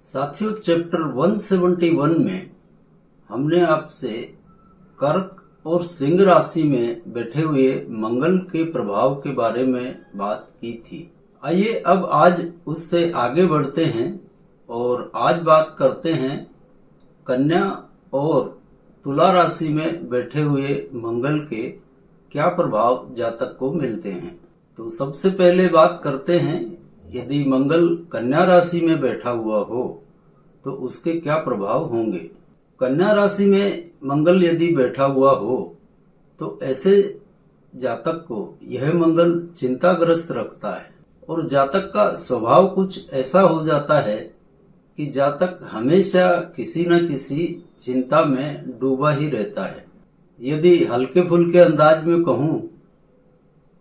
साथियों, चैप्टर 171 में हमने आपसे कर्क और सिंह राशि में बैठे हुए मंगल के प्रभाव के बारे में बात की थी। आइए अब आज उससे आगे बढ़ते हैं और आज बात करते हैं कन्या और तुला राशि में बैठे हुए मंगल के क्या प्रभाव जातक को मिलते हैं। तो सबसे पहले बात करते हैं, यदि मंगल कन्या राशि में बैठा हुआ हो तो उसके क्या प्रभाव होंगे। कन्या राशि में मंगल यदि बैठा हुआ हो तो ऐसे जातक को यह मंगल चिंताग्रस्त रखता है और जातक का स्वभाव कुछ ऐसा हो जाता है कि जातक हमेशा किसी न किसी चिंता में डूबा ही रहता है। यदि हल्के फुल्के अंदाज में कहूं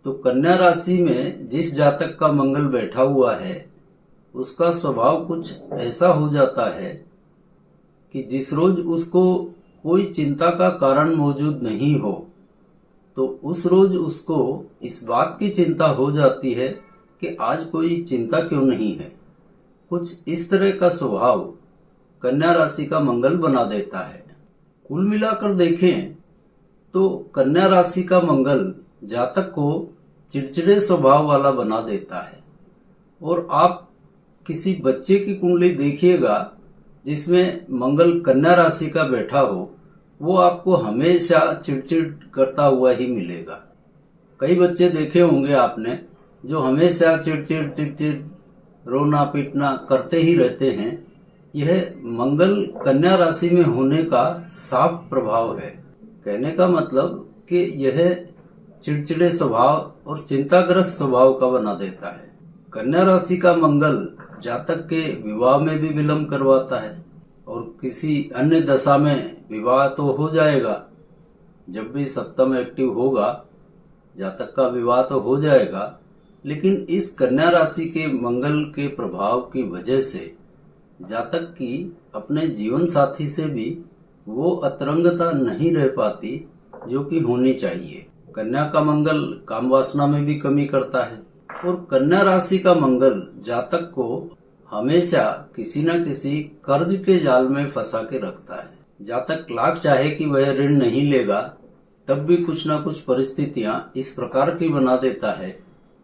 तो कन्या राशि में जिस जातक का मंगल बैठा हुआ है उसका स्वभाव कुछ ऐसा हो जाता है कि जिस रोज उसको कोई चिंता का कारण मौजूद नहीं हो तो उस रोज उसको इस बात की चिंता हो जाती है कि आज कोई चिंता क्यों नहीं है। कुछ इस तरह का स्वभाव कन्या राशि का मंगल बना देता है। कुल मिलाकर देखें तो कन्या राशि का मंगल जातक को चिड़चिड़े स्वभाव वाला बना देता है। और आप किसी बच्चे की कुंडली देखिएगा जिसमें मंगल कन्या राशि का बैठा हो, वो आपको हमेशा चिड़चिड़ करता हुआ ही मिलेगा। कई बच्चे देखे होंगे आपने जो हमेशा चिड़चिड़ चिड़चिड़ रोना पीटना करते ही रहते हैं। यह मंगल कन्या राशि में होने का साफ प्रभाव है। कहने का मतलब कि यह चिड़चिड़े स्वभाव और चिंताग्रस्त स्वभाव का बना देता है। कन्या राशि का मंगल जातक के विवाह में भी विलंब करवाता है और किसी अन्य दशा में विवाह तो हो जाएगा। जब भी सप्तम एक्टिव होगा जातक का विवाह तो हो जाएगा, लेकिन इस कन्या राशि के मंगल के प्रभाव की वजह से जातक की अपने जीवन साथी से भी वो अतरंगता नहीं रह पाती जो कि होनी चाहिए। कन्या का मंगल काम वासना में भी कमी करता है और कन्या राशि का मंगल जातक को हमेशा किसी न किसी कर्ज के जाल में फंसा के रखता है। जातक लाख चाहे कि वह ऋण नहीं लेगा, तब भी कुछ न कुछ परिस्थितियां इस प्रकार की बना देता है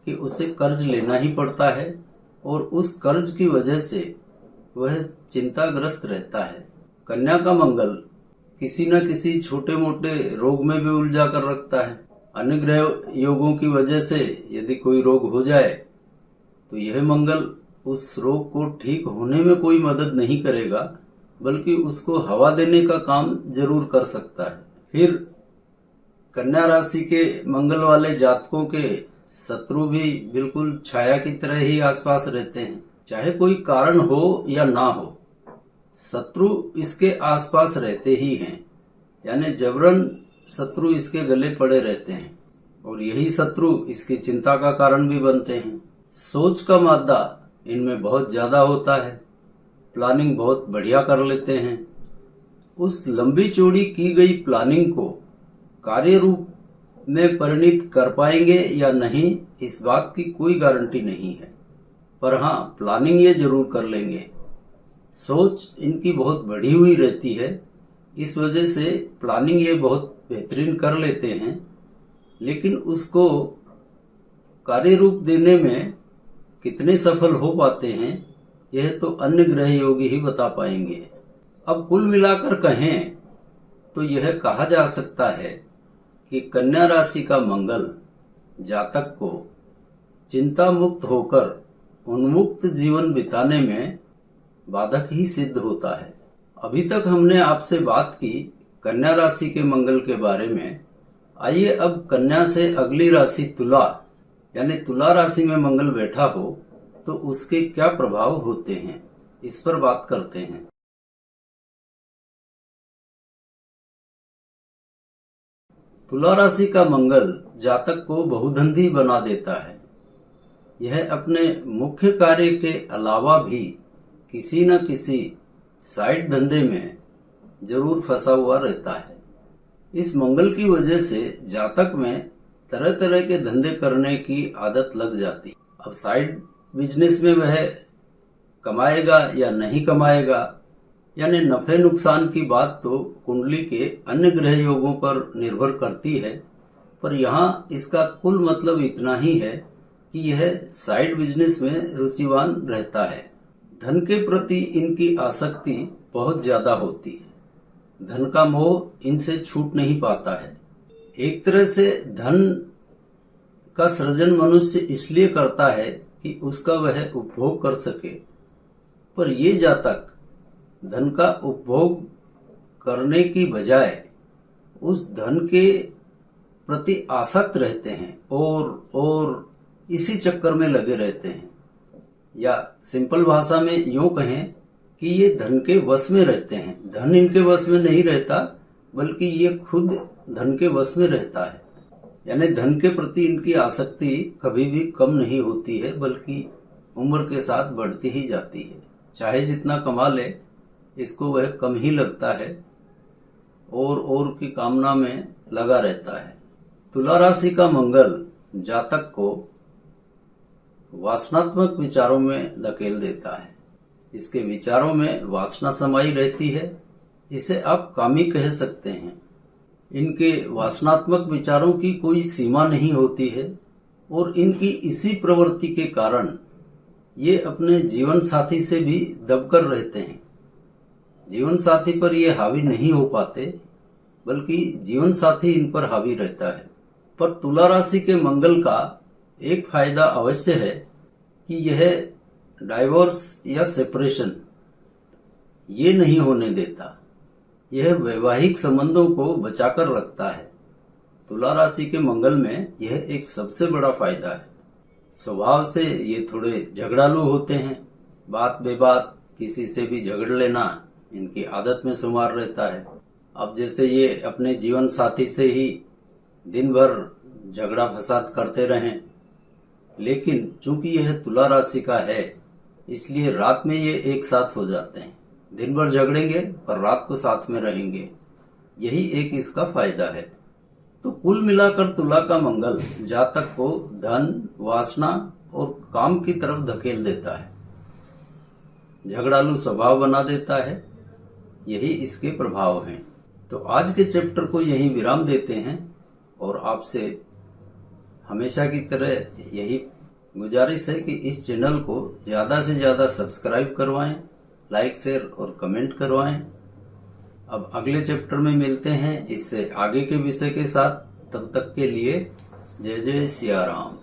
कि उसे कर्ज लेना ही पड़ता है और उस कर्ज की वजह से वह चिंताग्रस्त रहता है। कन्या का मंगल किसी न किसी छोटे मोटे रोग में भी उलझा कर रखता है। अनुग्रह योगों की वजह से यदि कोई रोग हो जाए तो यह मंगल उस रोग को ठीक होने में कोई मदद नहीं करेगा, बल्कि उसको हवा देने का काम जरूर कर सकता है। फिर कन्या राशि के मंगल वाले जातकों के शत्रु भी बिल्कुल छाया की तरह ही आसपास रहते हैं। चाहे कोई कारण हो या ना हो, शत्रु इसके आसपास रहते ही हैं, यानी जबरन शत्रु इसके गले पड़े रहते हैं और यही शत्रु इसकी चिंता का कारण भी बनते हैं। सोच का मादा इनमें बहुत ज्यादा होता है, प्लानिंग बहुत बढ़िया कर लेते हैं। उस लंबी चौड़ी की गई प्लानिंग को कार्य रूप में परिणित कर पाएंगे या नहीं, इस बात की कोई गारंटी नहीं है, पर हाँ प्लानिंग ये जरूर कर लेंगे। सोच इनकी बहुत बढ़ी हुई रहती है, इस वजह से प्लानिंग ये बहुत बेहतरीन कर लेते हैं, लेकिन उसको कार्य रूप देने में कितने सफल हो पाते हैं यह तो अन्य ग्रह योगी ही बता पाएंगे। अब कुल मिलाकर कहें तो यह कहा जा सकता है कि कन्या राशि का मंगल जातक को चिंता मुक्त होकर उन्मुक्त जीवन बिताने में बाधक ही सिद्ध होता है। अभी तक हमने आपसे बात की कन्या राशि के मंगल के बारे में। आइए अब कन्या से अगली राशि तुला, यानी तुला राशि में मंगल बैठा हो तो उसके क्या प्रभाव होते हैं, इस पर बात करते हैं। तुला राशि का मंगल जातक को बहुधंधी बना देता है। यह अपने मुख्य कार्य के अलावा भी किसी न किसी साइड धंधे में जरूर फंसा हुआ रहता है। इस मंगल की वजह से जातक में तरह तरह के धंधे करने की आदत लग जाती। अब साइड बिजनेस में वह कमाएगा या नहीं कमाएगा, यानी नफे नुकसान की बात तो कुंडली के अन्य ग्रह योगों पर निर्भर करती है, पर यहाँ इसका कुल मतलब इतना ही है कि यह साइड बिजनेस में रुचिवान रहता है। धन के प्रति इनकी आसक्ति बहुत ज्यादा होती है। धन का मोह इनसे छूट नहीं पाता है। एक तरह से धन का सृजन मनुष्य इसलिए करता है कि उसका वह उपभोग कर सके, पर ये जातक धन का उपभोग करने की बजाय उस धन के प्रति आसक्त रहते हैं और इसी चक्कर में लगे रहते हैं, या सिंपल भाषा में यूं कहें कि ये धन के वश में रहते हैं। धन इनके वश में नहीं रहता, बल्कि ये खुद धन के वश में रहता है। यानी धन के प्रति इनकी आसक्ति कभी भी कम नहीं होती है, बल्कि उम्र के साथ बढ़ती ही जाती है। चाहे जितना कमा ले, इसको वह कम ही लगता है और की कामना में लगा रहता है। तुला राशि का मंगल जातक को वासनात्मक विचारों में धकेल देता है। इसके विचारों में वासना समाई रहती है। इसे आप कामी कह सकते हैं। इनके वासनात्मक विचारों की कोई सीमा नहीं होती है और इनकी इसी प्रवृत्ति के कारण ये अपने जीवन साथी से भी दबकर रहते हैं। जीवन साथी पर ये हावी नहीं हो पाते, बल्कि जीवन साथी इन पर हावी रहता है। पर तुला राशि के मंगल का एक फायदा अवश्य है कि यह डाइवोर्स या सेपरेशन ये नहीं होने देता। यह वैवाहिक संबंधों को बचाकर रखता है। तुला राशि के मंगल में यह एक सबसे बड़ा फायदा है। स्वभाव से ये थोड़े झगड़ालू होते हैं। बात बेबात किसी से भी झगड़ लेना इनकी आदत में शुमार रहता है। अब जैसे ये अपने जीवन साथी से ही दिन भर झगड़ा फसाद करते रहें, लेकिन चूंकि यह तुला राशि का है, इसलिए रात में ये एक साथ हो जाते हैं। दिन भर झगड़ेंगे पर रात को साथ में रहेंगे। यही एक इसका फायदा है। तो कुल मिलाकर तुला का मंगल जातक को धन, वासना और काम की तरफ धकेल देता है, झगड़ालू स्वभाव बना देता है। यही इसके प्रभाव हैं। तो आज के चैप्टर को यहीं विराम देते हैं और आपसे हमेशा की तरह यही गुजारिश है कि इस चैनल को ज्यादा से ज्यादा सब्सक्राइब करवाएं, लाइक, शेयर और कमेंट करवाएं। अब अगले चैप्टर में मिलते हैं इससे आगे के विषय के साथ। तब तक के लिए जय जय सिया राम।